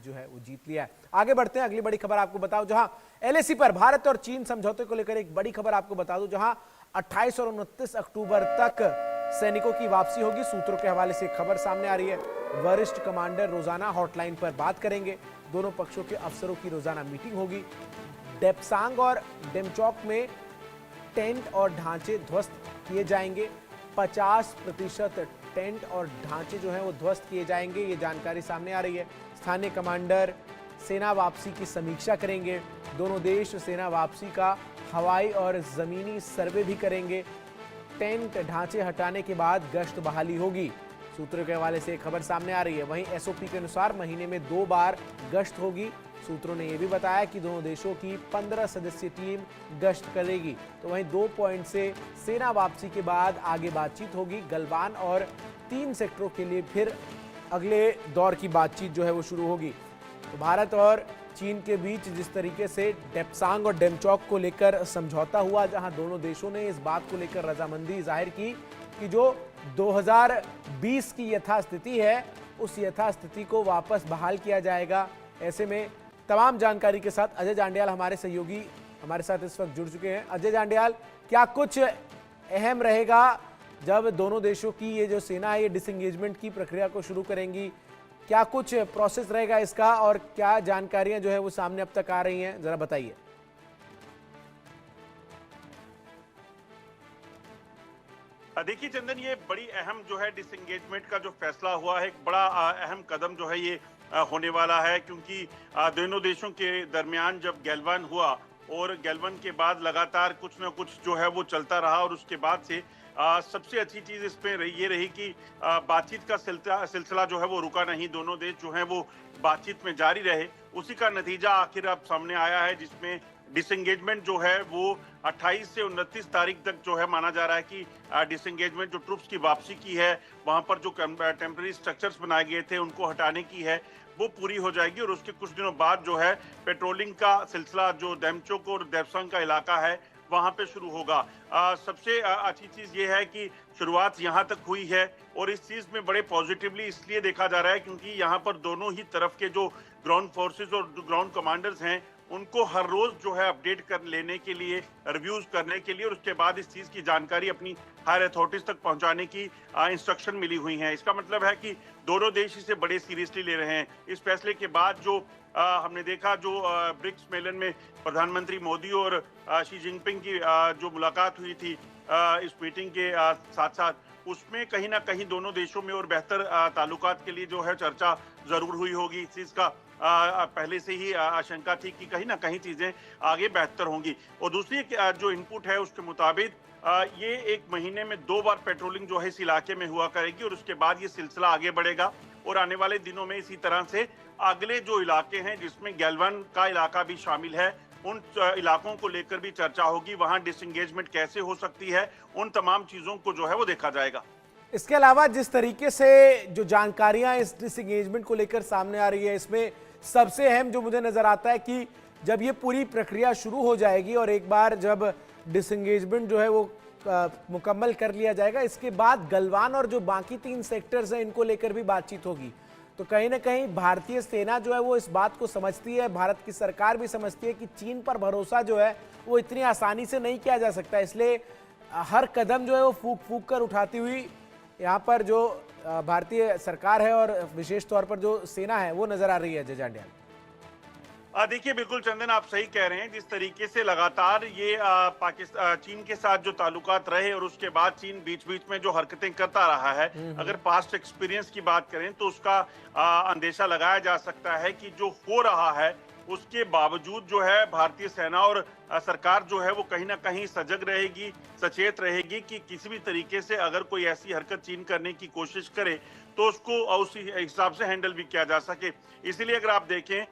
जो है वो जीत लिया है। आगे बढ़ते हैं, अगली बड़ी खबर आपको बताऊं, जहां एलएसी पर भारत और चीन समझौते को लेकर एक बड़ी खबर आपको बता दूं, जहां 28 और 29 अक्टूबर तक सैनिकों की वापसी होगी। सूत्रों के हवाले से खबर सामने आ रही है। वरिष्ठ कमांडर रोजाना हॉटलाइन पर बात करेंगे। दोनों पक्षों के अफसरों की रोजाना मीटिंग होगी। डेप्सांग और डेमचौक में टेंट और ढांचे ध्वस्त किए जाएंगे। 50% टेंट और ढांचे जो हैं वो ध्वस्त किए जाएंगे, ये जानकारी सामने आ रही है। स्थानीय कमांडर सेना वापसी की समीक्षा करेंगे। दोनों देश सेना वापसी का हवाई और जमीनी सर्वे भी करेंगे। टेंट ढांचे हटाने के बाद गश्त बहाली होगी। सूत्रों के हवाले से खबर सामने आ रही है। वहीं एसओपी के अनुसार महीने में 2 बार गश्त होगी। सूत्रों ने यह भी बताया कि दोनों देशों की 15 सदस्यीय टीम गश्त करेगी। तो वहीं 2 पॉइंट से सेना वापसी के बाद आगे बातचीत होगी। गलवान और 3 सेक्टरों के लिए फिर अगले दौर की बातचीत जो है वो शुरू होगी। तो भारत और चीन के बीच जिस तरीके से डेप्सांग और डेमचौक को लेकर समझौता हुआ, जहां दोनों देशों ने इस बात को लेकर रजामंदी जाहिर की कि जो 2020 की यथास्थिति है उस यथास्थिति को वापस बहाल किया जाएगा। ऐसे में तमाम जानकारी के साथ अजय जांडियाल हमारे सहयोगी हमारे साथ इस वक्त जुड़ चुके हैं। अजय जांडियाल, क्या कुछ अहम रहेगा जब दोनों देशों की ये जो सेना है ये डिसएंगेजमेंट की प्रक्रिया को शुरू करेंगी? क्या कुछ प्रोसेस रहेगा इसका और क्या जानकारियां जो है वो सामने अब तक आ रही हैं, जरा बताइए। देखिए चंदन, ये बड़ी अहम जो है डिसएंगेजमेंट का जो फैसला हुआ है, एक बड़ा अहम कदम जो है ये होने वाला है, क्योंकि दोनों देशों के दरमियान जब गैलवान हुआ और गैलवान के बाद लगातार कुछ ना कुछ जो है वो चलता रहा और उसके बाद से सबसे अच्छी चीज इसमें ये रही कि बातचीत का सिलसिला जो है वो रुका नहीं। दोनों देश जो है वो बातचीत में जारी रहे। उसी का नतीजा आखिर अब सामने आया है, जिसमें डिसएंगेजमेंट जो है वो 28 से 29 तारीख तक जो है माना जा रहा है कि डिसएंगेजमेंट जो ट्रूप्स की वापसी की है, वहां पर जो टेम्पररी स्ट्रक्चर्स बनाए गए थे उनको हटाने की है, वो पूरी हो जाएगी। और उसके कुछ दिनों बाद जो है पेट्रोलिंग का सिलसिला जो डेमचौक और डेप्सांग का इलाका है वहां पे शुरू होगा। सबसे अच्छी चीज ये है कि शुरुआत यहां तक हुई है और इस चीज में बड़े पॉजिटिवली इसलिए देखा जा रहा है क्योंकि यहां पर दोनों ही तरफ के जो ग्राउंड फोर्सेस और ग्राउंड कमांडर्स हैं उनको हर रोज जो है अपडेट कर लेने के लिए, रिव्यूज करने के लिए और उसके बाद इस चीज की जानकारी अपनी हायर अथॉरिटीज तक पहुंचाने की इंस्ट्रक्शन मिली हुई है। इसका मतलब है कि दोनों देश इसे बड़े सीरियसली ले रहे हैं। इस फैसले के बाद जो हमने देखा जो ब्रिक्स मेलन में प्रधानमंत्री मोदी और शी जिनपिंग की जो मुलाकात हुई थी इस मीटिंग के साथ साथ, उसमें कहीं ना कहीं दोनों देशों में और बेहतर ताल्लुकात के लिए जो है चर्चा जरूर हुई होगी। इस चीज का पहले से ही आशंका थी कि कहीं ना कहीं चीजें आगे बेहतर होंगी। और दूसरी जो इनपुट है उसके मुताबिक ये 1 महीने में 2 बार पेट्रोलिंग जो है इस इलाके में हुआ करेगी और उसके बाद ये सिलसिला आगे बढ़ेगा और आने वाले दिनों में इसी तरह से अगले जो इलाके हैं जिसमें गैलवान का इलाका भी शामिल है, उन इलाकों को लेकर भी चर्चा होगी। वहां डिसएंगेजमेंट कैसे हो सकती है, उन तमाम चीजों को जो है वो देखा जाएगा। इसके अलावा जिस तरीके से जो जानकारियां इस डिसएंगेजमेंट को लेकर सामने आ रही है, इसमें सबसे अहम जो मुझे नजर आता है कि जब ये पूरी प्रक्रिया शुरू हो जाएगी और एक बार जब डिसएंगेजमेंट जो है वो मुकम्मल कर लिया जाएगा, इसके बाद गलवान और जो बाकी 3 सेक्टर्स हैं इनको लेकर भी बातचीत होगी। तो कहीं ना कहीं भारतीय सेना जो है वो इस बात को समझती है, भारत की सरकार भी समझती है कि चीन पर भरोसा जो है वो इतनी आसानी से नहीं किया जा सकता। इसलिए हर कदम जो है वो फूक फूक कर उठाती हुई यहाँ पर जो भारतीय सरकार है और विशेष तौर पर जो सेना है वो नजर आ रही है। अजय जांडियाल, देखिए बिल्कुल चंदन, आप सही कह रहे हैं। जिस तरीके से लगातार ये पाकिस्तान चीन के साथ जो ताल्लुकात रहे और उसके बाद चीन बीच बीच में जो हरकतें करता रहा है, अगर पास्ट एक्सपीरियंस की बात करें तो उसका अंदेशा लगाया जा सकता है कि जो हो रहा है उसके बावजूद जो है भारतीय सेना और सरकार जो है वो कहीं ना कहीं सजग रहेगी, सचेत रहेगी कि किसी भी तरीके से अगर कोई ऐसी हरकत चीन करने की कोशिश करे तो उसको उसी हिसाब से हैंडल भी किया जा सके। इसीलिए अगर आप देखें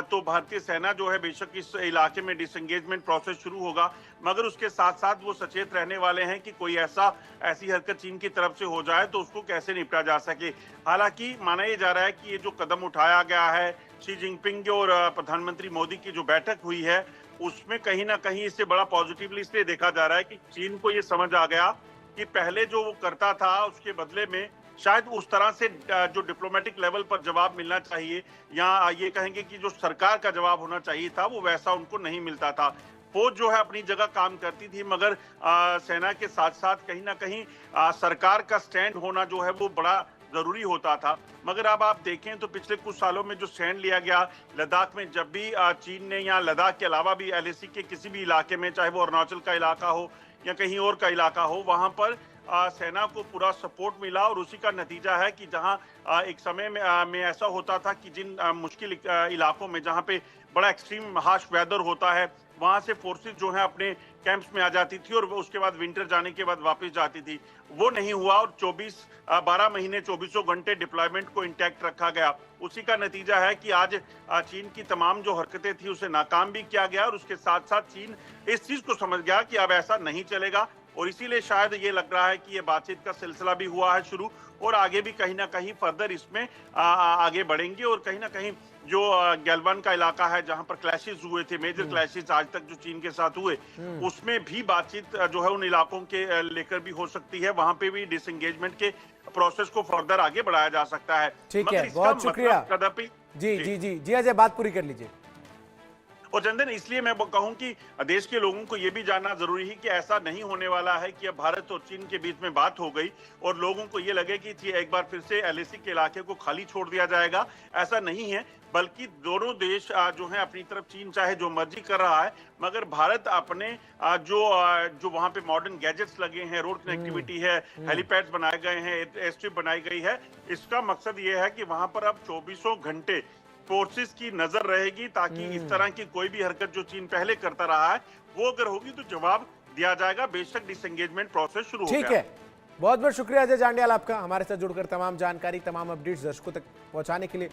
तो भारतीय सेना जो है बेशक इस इलाके में डिसएंगेजमेंट प्रोसेस शुरू होगा, मगर उसके साथ साथ वो सचेत रहने वाले हैं कि कोई ऐसी हरकत चीन की तरफ से हो जाए तो उसको कैसे निपटा जा सके। हालांकि माना यह जा रहा है कि ये जो कदम उठाया गया है, शी जिनपिंग और प्रधानमंत्री मोदी की जो बैठक हुई है उसमें कहीं ना कहीं इससे बड़ा पॉजिटिवली इसलिए देखा जा रहा है कि चीन को ये समझ आ गया कि पहले जो वो करता था उसके बदले में शायद उस तरह से जो डिप्लोमेटिक लेवल पर जवाब मिलना चाहिए, या ये कहेंगे कि जो सरकार का जवाब होना चाहिए था, वो वैसा उनको नहीं मिलता था। फौज जो है अपनी जगह काम करती थी, मगर सेना के साथ साथ कहीं ना कहीं सरकार का स्टैंड होना जो है वो बड़ा जरूरी होता था। मगर अब आप देखें तो पिछले कुछ सालों में जो स्टैंड लिया गया लद्दाख में, जब भी चीन ने, या लद्दाख के अलावा भी एलएसी के किसी भी इलाके में, चाहे वो अरुणाचल का इलाका हो या कहीं और का इलाका हो, वहां पर सेना को पूरा सपोर्ट मिला। और उसी का नतीजा है कि जहां एक समय में ऐसा होता था कि जिन मुश्किल इलाकों में जहां पे बड़ा एक्सट्रीम हार्श वेदर होता है, वहां से फोर्सेस जो है अपने कैंप्स में आ जाती थी और उसके बाद विंटर जाने के बाद वापस जाती थी। वो नहीं हुआ और 12 महीने 24 घंटे डिप्लॉयमेंट को इंटैक्ट रखा गया। उसी का नतीजा है कि आज चीन की तमाम जो हरकतें थी उसे नाकाम भी किया गया, और उसके साथ साथ चीन इस चीज को समझ गया कि अब ऐसा नहीं चलेगा। और इसीलिए शायद ये लग रहा है कि ये बातचीत का सिलसिला भी हुआ है शुरू, और आगे भी कहीं ना कहीं फर्दर इसमें आगे बढ़ेंगे। और कहीं ना कहीं जो गैलवान का इलाका है जहां पर क्लैशेस हुए थे, मेजर क्लैशेस आज तक जो चीन के साथ हुए, उसमें भी बातचीत जो है उन इलाकों के लेकर भी हो सकती है। वहां पे भी डिसएंगेजमेंट के प्रोसेस को फर्दर आगे बढ़ाया जा सकता है। ठीक है, बहुत शुक्रिया। कदापि जी जी जी जी अजय, बात पूरी कर लीजिए। और चंदन, इसलिए मैं कहूं कि देश के लोगों को यह भी जानना जरूरी है कि ऐसा नहीं होने वाला है कि अब भारत और चीन के बीच में बात हो गई और लोगों को यह लगे कि एक बार फिर से एलएसी के इलाके को खाली छोड़ दिया जाएगा। ऐसा नहीं है, बल्कि दोनों देश जो है अपनी तरफ, चीन चाहे जो मर्जी कर रहा है, मगर भारत अपने जो वहां पे मॉडर्न गैजेट्स लगे हैं, रोड कनेक्टिविटी है, हेलीपैड्स बनाए गए हैं, एयर स्ट्रिप बनाई गई है, इसका मकसद ये है कि वहां पर अब 24 घंटे फोर्सेस की नजर रहेगी, ताकि इस तरह की कोई भी हरकत जो चीन पहले करता रहा है वो अगर होगी तो जवाब दिया जाएगा, बेशक डिसएंगेजमेंट प्रोसेस शुरू हो गया। ठीक है, बहुत बहुत शुक्रिया अजय जांडियाल आपका, हमारे साथ जुड़कर तमाम जानकारी, तमाम अपडेट्स दर्शकों तक पहुंचाने के लिए।